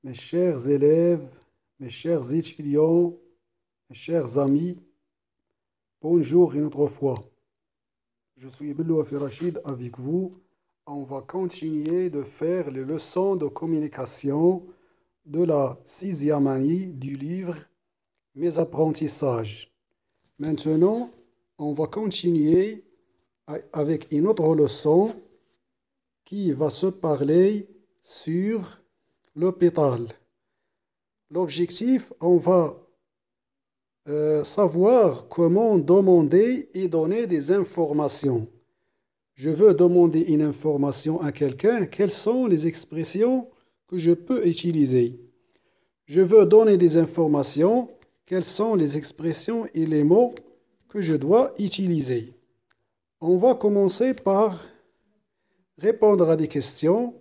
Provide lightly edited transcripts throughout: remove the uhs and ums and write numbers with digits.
Mes chers élèves, mes chers étudiants, mes chers amis, bonjour une autre fois. Je suis Belouafi Rachid avec vous. On va continuer de faire les leçons de communication de la sixième année du livre Mes apprentissages. Maintenant, on va continuer avec une autre leçon qui va se parler sur l'hôpital. L'objectif, on va savoir comment demander et donner des informations. Je veux demander une information à quelqu'un. Quelles sont les expressions que je peux utiliser? Je veux donner des informations. Quelles sont les expressions et les mots que je dois utiliser? On va commencer par répondre à des questions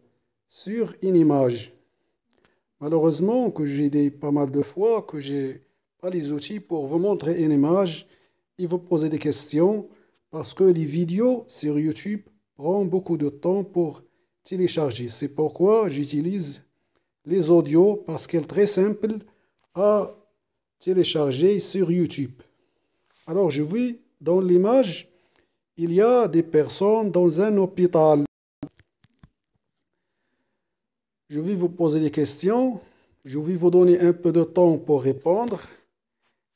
sur une image. Malheureusement, que j'ai dit pas mal de fois que j'ai pas les outils pour vous montrer une image et vous poser des questions parce que les vidéos sur YouTube prennent beaucoup de temps pour télécharger. C'est pourquoi j'utilise les audios parce qu'elle est très simple à télécharger sur YouTube. Alors, je vois dans l'image, il y a des personnes dans un hôpital. Je vais vous poser des questions. Je vais vous donner un peu de temps pour répondre.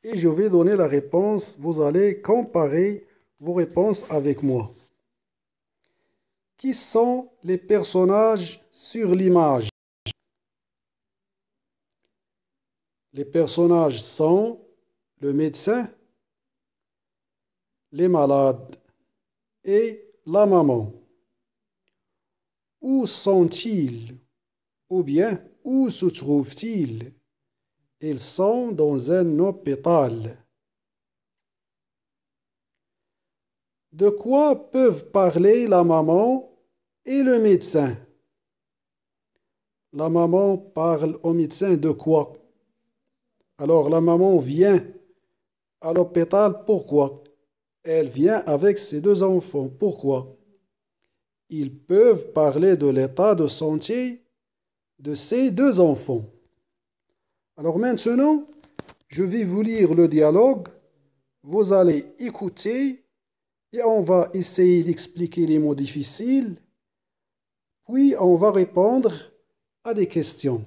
Et je vais donner la réponse. Vous allez comparer vos réponses avec moi. Qui sont les personnages sur l'image? Les personnages sont le médecin, les malades et la maman. Où sont-ils? Ou bien, où se trouvent-ils? Ils sont dans un hôpital. De quoi peuvent parler la maman et le médecin? La maman parle au médecin de quoi? Alors la maman vient à l'hôpital, pourquoi? Elle vient avec ses deux enfants, pourquoi? Ils peuvent parler de l'état de santé de ces deux enfants. Alors maintenant, je vais vous lire le dialogue. Vous allez écouter et on va essayer d'expliquer les mots difficiles. Puis on va répondre à des questions.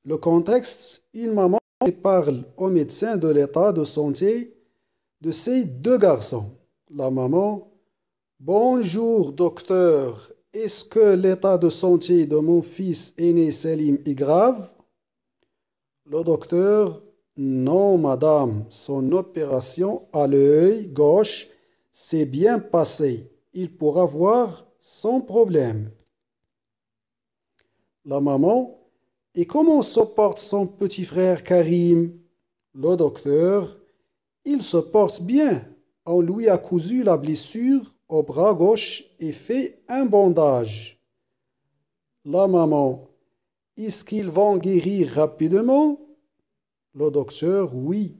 Le contexte, une maman parle au médecin de l'état de santé de ses deux garçons. La maman: bonjour docteur, est-ce que l'état de santé de mon fils aîné Selim est grave? Le docteur: non madame, son opération à l'œil gauche s'est bien passée. Il pourra voir sans problème. La maman: et comment se porte son petit frère Karim? Le docteur: il se porte bien. On lui a cousu la blessure au bras gauche et fait un bandage. La maman: est-ce qu'ils vont guérir rapidement? Le docteur: oui,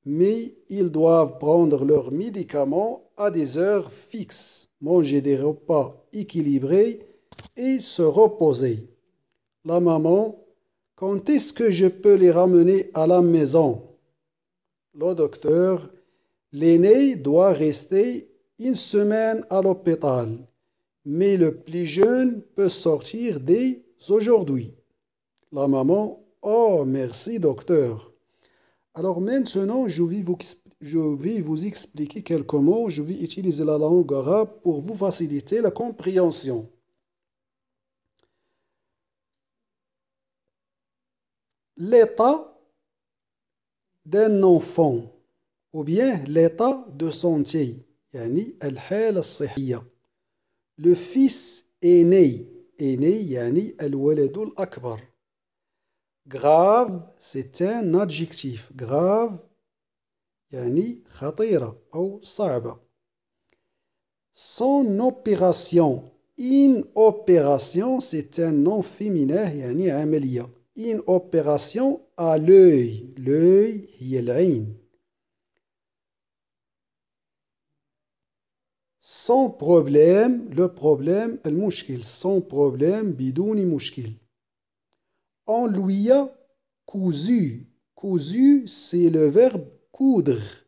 mais ils doivent prendre leurs médicaments à des heures fixes, manger des repas équilibrés et se reposer. La maman: quand est-ce que je peux les ramener à la maison? Le docteur: l'aîné doit rester une semaine à l'hôpital, mais le plus jeune peut sortir dès aujourd'hui. La maman: oh, merci docteur. Alors maintenant, je vais vous expliquer quelques mots. Je vais utiliser la langue arabe pour vous faciliter la compréhension. L'état d'un enfant ou bien l'état de santé, يعني الحالة الصحية. Le fils aîné, aîné يعني الولد الأكبر. Grave, c'est un adjectif. Grave يعني خطيرة أو صعبة. Son opération. Une opération, c'est un nom féminin يعني عملية. Une opération à l'œil. L'œil هي العين. Sans problème, le problème المشكل. Sans problème بدون مشكل. On lui a cousu. Cousu, c'est le verbe coudre.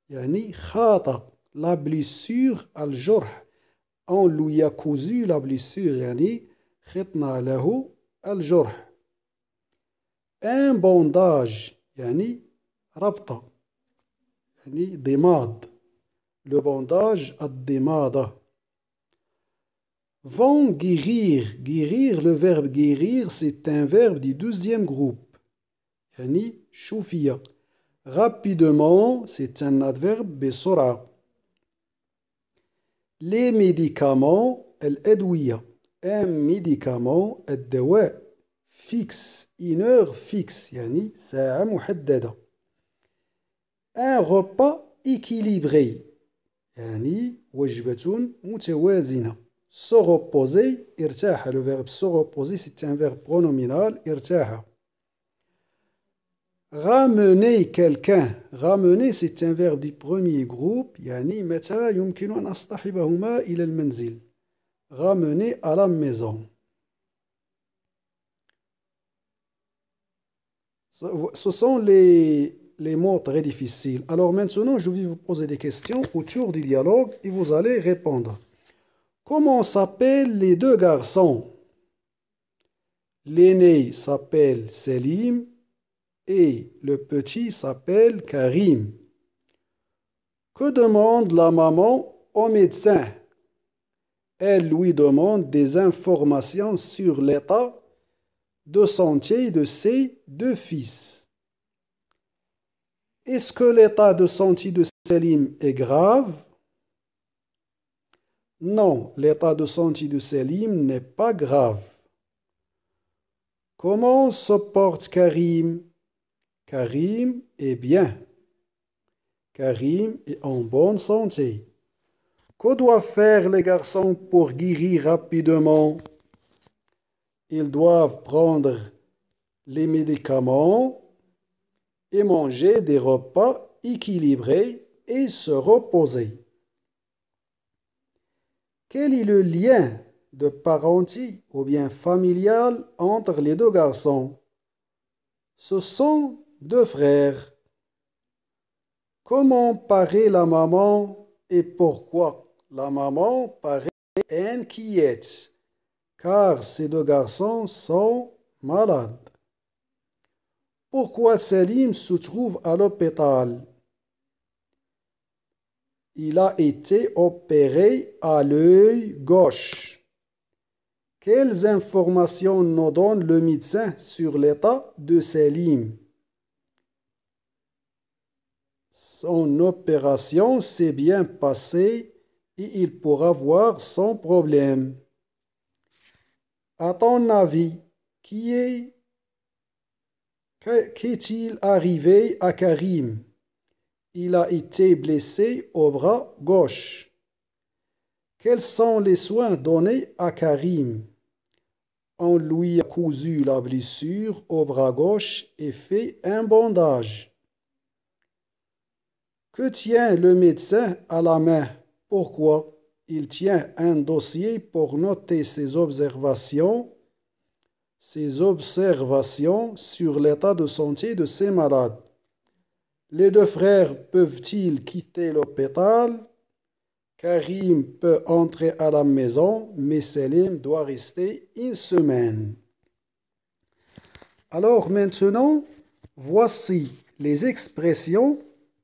يعني خاط. La blessure, الجرح. On lui a cousu la blessure. يعني خطنا له الجرح. Un bandage. يعني ربطة. يعني ضماد. Le bandage, الضمادة. Vont guérir. Guérir, le verbe guérir, c'est un verbe du deuxième groupe. يعني شوفيا. Rapidement, c'est un adverbe بسرعة. Les médicaments, الأدوية. Un médicament, الدواء. Fixe, une heure fixe, يعني ساعة محددة. Un repas équilibré, يعني وجبة متوازنة. Se reposer, ارتاح. Le verbe se reposer, c'est un verbe pronominal, ارتاح. Ramener quelqu'un. Ramener, c'est un verbe du premier groupe. يعني متى يمكن أن أصطحبهما إلى المنزل. Ramener à la maison. Ce sont les mots très difficiles. Alors maintenant, je vais vous poser des questions autour du dialogue et vous allez répondre. Comment s'appellent les deux garçons? L'aîné s'appelle Selim et le petit s'appelle Karim. Que demande la maman au médecin? Elle lui demande des informations sur l'état de santé de ses deux fils. Est-ce que l'état de santé de Selim est grave? Non, l'état de santé de Selim n'est pas grave. Comment se porte Karim? Karim est bien. Karim est en bonne santé. Que doivent faire les garçons pour guérir rapidement? Ils doivent prendre les médicaments et manger des repas équilibrés et se reposer. Quel est le lien de parenté ou bien familial entre les deux garçons? Ce sont deux frères. Comment paraît la maman et pourquoi? La maman paraît inquiète car ces deux garçons sont malades. Pourquoi Salim se trouve à l'hôpital? Il a été opéré à l'œil gauche. Quelles informations nous donne le médecin sur l'état de Salim? Son opération s'est bien passée et il pourra voir sans problème. À ton avis, qu'est-il arrivé à Karim? Il a été blessé au bras gauche. Quels sont les soins donnés à Karim? On lui a cousu la blessure au bras gauche et fait un bandage. Que tient le médecin à la main? Pourquoi? Il tient un dossier pour noter ses observations sur l'état de santé de ses malades. Les deux frères peuvent-ils quitter l'hôpital? Karim peut entrer à la maison, mais Selim doit rester une semaine. Alors maintenant, voici les expressions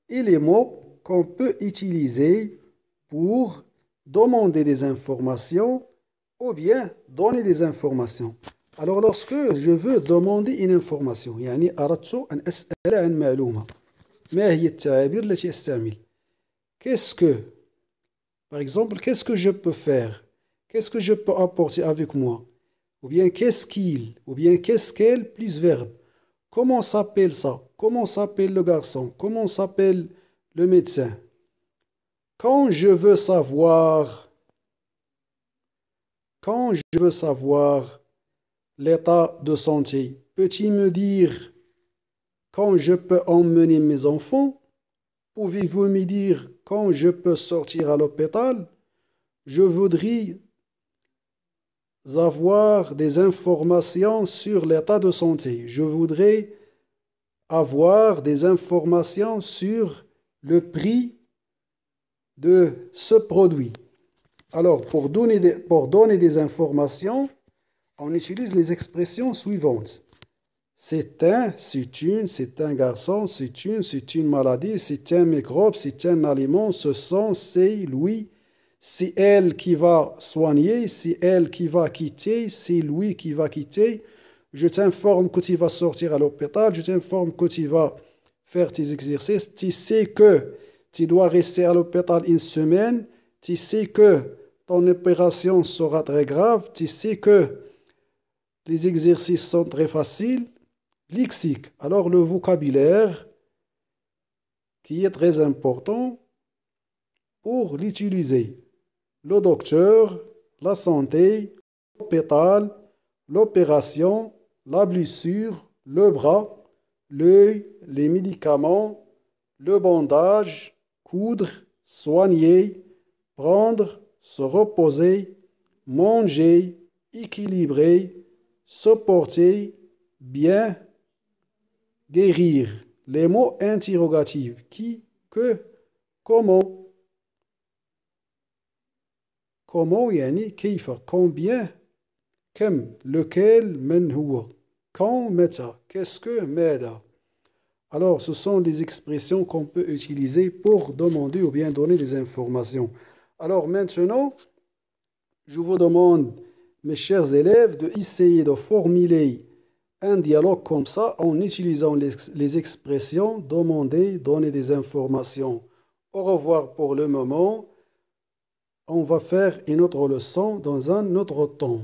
et les mots qu'on peut utiliser pour demander des informations ou bien donner des informations. Alors lorsque je veux demander une information, يعني أردت أن أسأل عن معلومة. ما هي التعابير التي أستعمل؟ Par exemple, qu'est-ce que je peux faire? Qu'est-ce que je peux apporter avec moi? Ou bien qu'est-ce qu'il? Ou bien qu'est-ce qu'elle plus verbe? Comment s'appelle ça? Comment s'appelle le garçon? Comment s'appelle le médecin? Quand je veux savoir l'état de santé, peux-tu me dire quand je peux emmener mes enfants? Pouvez-vous me dire quand je peux sortir à l'hôpital? Je voudrais avoir des informations sur l'état de santé. Je voudrais avoir des informations sur le prix de ce produit. Alors, pour donner des informations, on utilise les expressions suivantes. C'est un garçon, c'est une maladie, c'est un microbe, c'est un aliment, ce sont, c'est lui, c'est elle qui va soigner, c'est elle qui va quitter, c'est lui qui va quitter. Je t'informe que tu vas sortir à l'hôpital, je t'informe que tu vas faire tes exercices, tu sais que tu dois rester à l'hôpital une semaine, tu sais que ton opération sera très grave, tu sais que les exercices sont très faciles. Lexique, alors le vocabulaire qui est très important pour l'utiliser. Le docteur, la santé, l'hôpital, l'opération, la blessure, le bras, l'œil, les médicaments, le bandage, coudre, soigner, prendre, se reposer, manger, équilibrer, se porter, bien, guérir. Les mots interrogatifs. Qui, que, comment. Comment يعني كيف. Combien. كم. Lequel. من هو. Quand. متى. Qu'est-ce que. ماذا. Alors, ce sont des expressions qu'on peut utiliser pour demander ou bien donner des informations. Alors maintenant, je vous demande, mes chers élèves, d'essayer de formuler un dialogue comme ça en utilisant les expressions demander, donner des informations. Au revoir pour le moment. On va faire une autre leçon dans un autre temps.